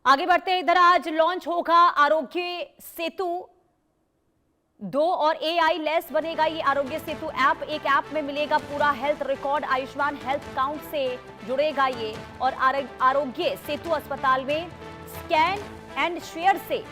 आगे बढ़ते हैं, इधर आज लॉन्च होगा आरोग्य सेतु 2 और एआई लेस बनेगा ये आरोग्य सेतु ऐप। एक ऐप में मिलेगा पूरा health record, Ayushman health count से जुड़ेगा ये। और आरोग्य सेतु अस्पताल में स्कैन एंड शेयर से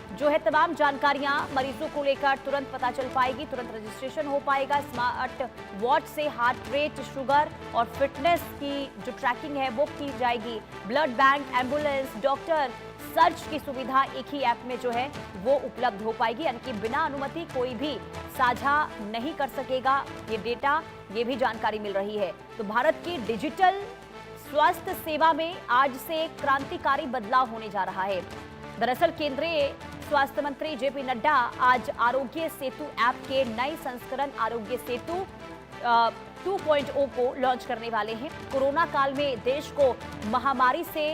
जो है तमाम जानकारियां मरीजों को लेकर तुरंत पता चल पाएगी, तुरंत रजिस्ट्रेशन हो पाएगा। स्मार्ट वॉच से हार्ट रेट, शुगर और फिटनेस की जो ट्रैकिंग है वो की जाएगी। Blood bank, ambulance, doctor search की सुविधा एक ही ऐप में जो है वो उपलब्ध हो पाएगी, यानी कि बिना अनुमति कोई भी साझा नहीं कर सकेगा ये डेटा, ये भी जानकारी मिल रही है। तो भारत की डिजिटल स्वास्थ्य सेवा में आज से क्रांतिकारी बदलाव होने जा रहा है। दरअसल केंद्रीय स्वास्थ्य मंत्री जेपी नड्डा आज आरोग्य सेतु ऐप के नए संस्करण आरोग्य सेतु 2.0 को लॉन्च करने वाले हैं। कोरोना काल में देश को महामारी से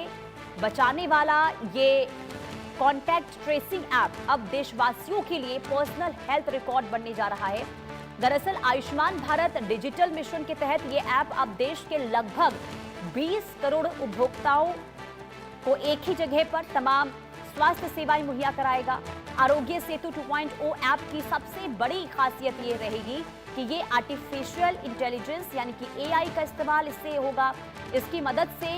बचाने वाला ये कॉन्टैक्ट ट्रेसिंग ऐप अब देशवासियों के लिए पर्सनल हेल्थ रिकॉर्ड बनने जा रहा है। दरअसल आयुष्मान भारत डिजिटल मिशन के तहत ये ऐप अब देश के लगभग 20 करोड़ उपभोक्ताओं को एक ही जगह पर तमाम स्वास्थ्य सेवाएं मुहैया कराएगा। आरोग्य सेतु 2.0 ऐप की सबसे बड़ी खासियत ये रहेगी कि ये आर्टिफिशियल इंटेलिजेंस यानी कि एआई का इस्तेमाल इससे होगा। इसकी मदद से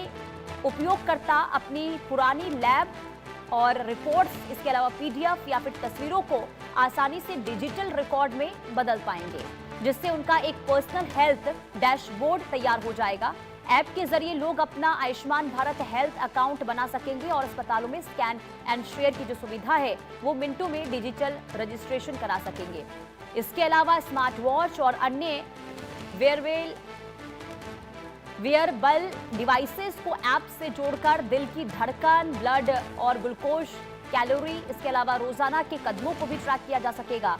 उपयोगकर्ता अपनी पुरानी लैब और रिपोर्ट्स, इसके अलावा पीडीएफ या फिर तस्वीरों को आसानी से डिजिटल रिकॉर्ड में बदल पाएंगे, जिससे उनका एक पर्सनल हेल्थ डैशबोर्ड तैयार हो जाएगा। ऐप के जरिए लोग अपना आयुष्मान भारत हेल्थ अकाउंट बना सकेंगे और अस्पतालों में स्कैन एंड शेयर की जो सुविधा है वो मिनटों में डिजिटल रजिस्ट्रेशन करा सकेंगे। इसके अलावा स्मार्ट वॉच और अन्य वेयरबल डिवाइसेस को ऐप से जोड़कर दिल की धड़कन, ब्लड और ग्लूकोज, कैलोरी, इसके अलावा रोजाना के कदमों को भी ट्रैक किया जा सकेगा।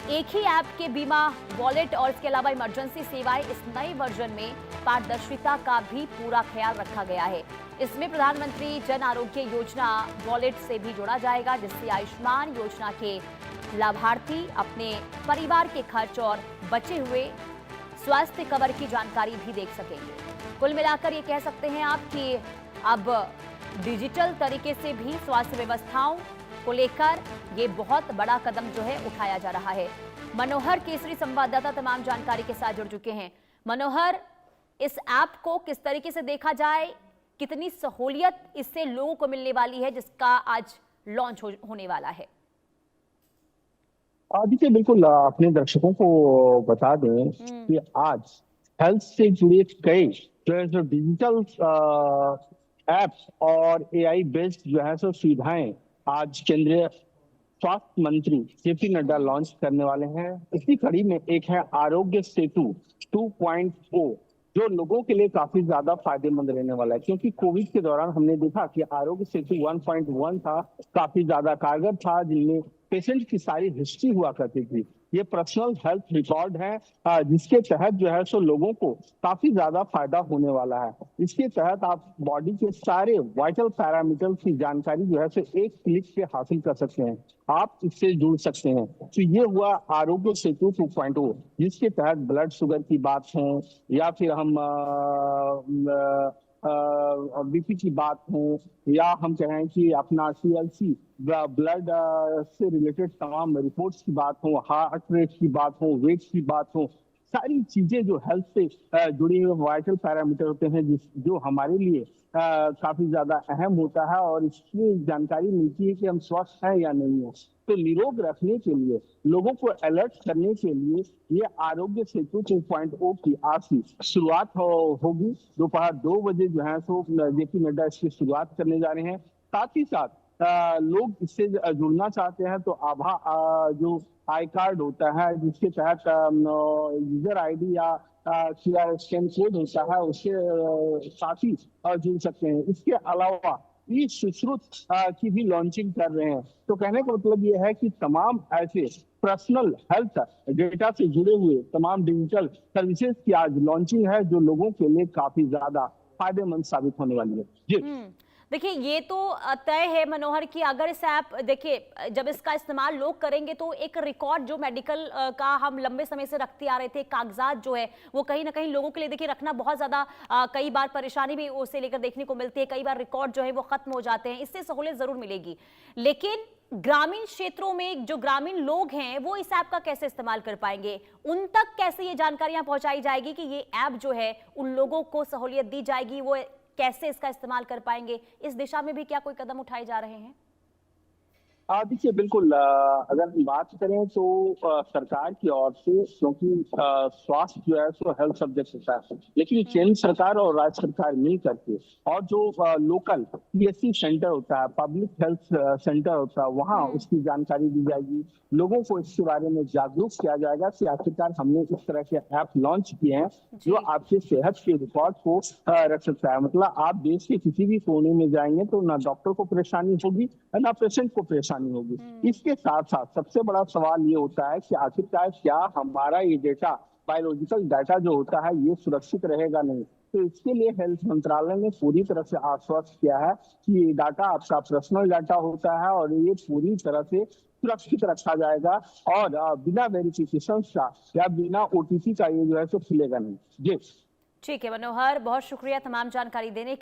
एक ही ऐप के बीमा, वॉलेट और इसके अलावा इमरजेंसी सेवाएं, इस नए वर्जन में पारदर्शिता का भी पूरा ख्याल रखा गया है। इसमें प्रधानमंत्री जन आरोग्य योजना वॉलेट से भी जोड़ा जाएगा, जिससे आयुष्मान योजना के लाभार्थी अपने परिवार के खर्च और बचे हुए स्वास्थ्य कवर की जानकारी भी देख सकेंगे। कुल मिलाकर ये कह सकते हैं आप कि अब डिजिटल तरीके से भी स्वास्थ्य व्यवस्थाओं को लेकर ये बहुत बड़ा कदम जो है उठाया जा रहा है। मनोहर केसरी संवाददाता तमाम जानकारी के साथ जुड़ चुके हैं। मनोहर, इस ऐप को किस तरीके से देखा जाए, कितनी सहूलियत इससे लोगों को मिलने वाली है जिसका आज लॉन्च होने वाला है? देखिए, बिल्कुल अपने दर्शकों को बता दें कि आज हेल्थ से जुड़े कई जो डिजिटल एप्स और एआई बेस्ड जो है सो सुविधाएं आज केंद्रीय स्वास्थ्य मंत्री जेपी नड्डा लॉन्च करने वाले हैं। इसी कड़ी में एक है आरोग्य सेतु 2.0, जो लोगों के लिए काफी ज्यादा फायदेमंद रहने वाला है, क्योंकि कोविड के दौरान हमने देखा कि आरोग्य सेतु 1.1 था, काफी ज्यादा कारगर था, जिनमें पेशेंट की सारी हिस्ट्री हुआ करती थी। ये पर्सनल हेल्थ रिकॉर्ड है, जिसके तहत जो है सो लोगों को काफी ज्यादा फायदा होने वाला है। इसके तहत आप बॉडी के सारे वाइटल पैरामीटर की जानकारी जो है सो एक क्लिक से हासिल कर सकते हैं, आप इससे जुड़ सकते हैं। तो ये हुआ आरोग्य सेतु 2.0, जिसके तहत ब्लड शुगर की बात हो या फिर हम बीपी की बात हो या हम कहें कि अपना सीएलसी ब्लड से रिलेटेड तमाम रिपोर्ट्स की बात हो, हार्ट रेट की बात हो, वेट की बात हो, सारी चीजें जो हेल्थ से जुड़ी हुई वाइटल पैरामीटर होते हैं जो हमारे लिए काफी ज्यादा अहम होता है, और इसकी जानकारी मिलती है कि हम स्वस्थ हैं या नहीं है। तो निरोग रखने के लिए, लोगों को अलर्ट करने के लिए ये आरोग्य सेतु 2.0 की आज से शुरुआत होगी। दोपहर 2 बजे जो है सो जेपी नड्डा इसकी शुरुआत करने जा रहे हैं। साथ ही साथ लोग इससे जुड़ना चाहते हैं तो आभा जो आई कार्ड होता है, जिसके तहत यूजर आईडी या QR स्कैन कोड होता है, उसके साथ ही जुड़ सकते हैं। इसके अलावा ई सुश्रुत की भी लॉन्चिंग कर रहे हैं। तो कहने का मतलब ये है कि तमाम ऐसे पर्सनल हेल्थ डेटा से जुड़े हुए तमाम डिजिटल सर्विसेज की आज लॉन्चिंग है, जो लोगों के लिए काफी ज्यादा फायदेमंद साबित होने वाली है। जी देखिए ये तो तय है मनोहर कि अगर इस ऐप देखिए जब इसका इस्तेमाल लोग करेंगे तो एक रिकॉर्ड जो मेडिकल का हम लंबे समय से रखते आ रहे थे, कागजात जो है वो कहीं ना कहीं लोगों के लिए देखिए रखना बहुत ज्यादा कई बार परेशानी भी उसे लेकर देखने को मिलती है, कई बार रिकॉर्ड जो है वो खत्म हो जाते हैं, इससे सहूलियत जरूर मिलेगी। लेकिन ग्रामीण क्षेत्रों में जो ग्रामीण लोग हैं वो इस ऐप का कैसे इस्तेमाल कर पाएंगे, उन तक कैसे ये जानकारियां पहुंचाई जाएगी कि ये ऐप जो है उन लोगों को सहूलियत दी जाएगी, वो कैसे इसका इस्तेमाल कर पाएंगे, इस दिशा में भी क्या कोई कदम उठाए जा रहे हैं? देखिए बिल्कुल, अगर हम बात करें तो सरकार की ओर से, क्योंकि स्वास्थ्य जो है सो हेल्थ सब्जेक्ट होता है, लेकिन केंद्र सरकार और राज्य सरकार मिल करके और जो लोकल पीएससी सेंटर होता है, पब्लिक हेल्थ सेंटर होता है, वहाँ उसकी जानकारी दी जाएगी, लोगों को इसके बारे में जागरूक किया जाएगा कि आखिरकार हमने इस तरह के ऐप लॉन्च किए हैं जो आपके सेहत के रिकॉर्ड को रख सकता है। मतलब आप देश के किसी भी कोने में जाएंगे तो ना डॉक्टर को परेशानी होगी ना पेशेंट को परेशानी होगी। इसके साथ साथ सबसे बड़ा सवाल ये होता है कि आखिरकार क्या हमारा ये डेटा, बायोलॉजिकल डाटा जो होता है, ये सुरक्षित रहेगा नहीं। तो इसके लिए हेल्थ मंत्रालय ने पूरी तरह से आश्वस्त किया है कि ये डाटा आपका पर्सनल डाटा होता है और ये पूरी तरह से सुरक्षित रखा जाएगा और बिना वेरिफिकेशन का या बिना ओटीपी का ये जो है सो खुलेगा नहीं। जी ठीक है मनोहर, बहुत शुक्रिया तमाम जानकारी देने के लिए।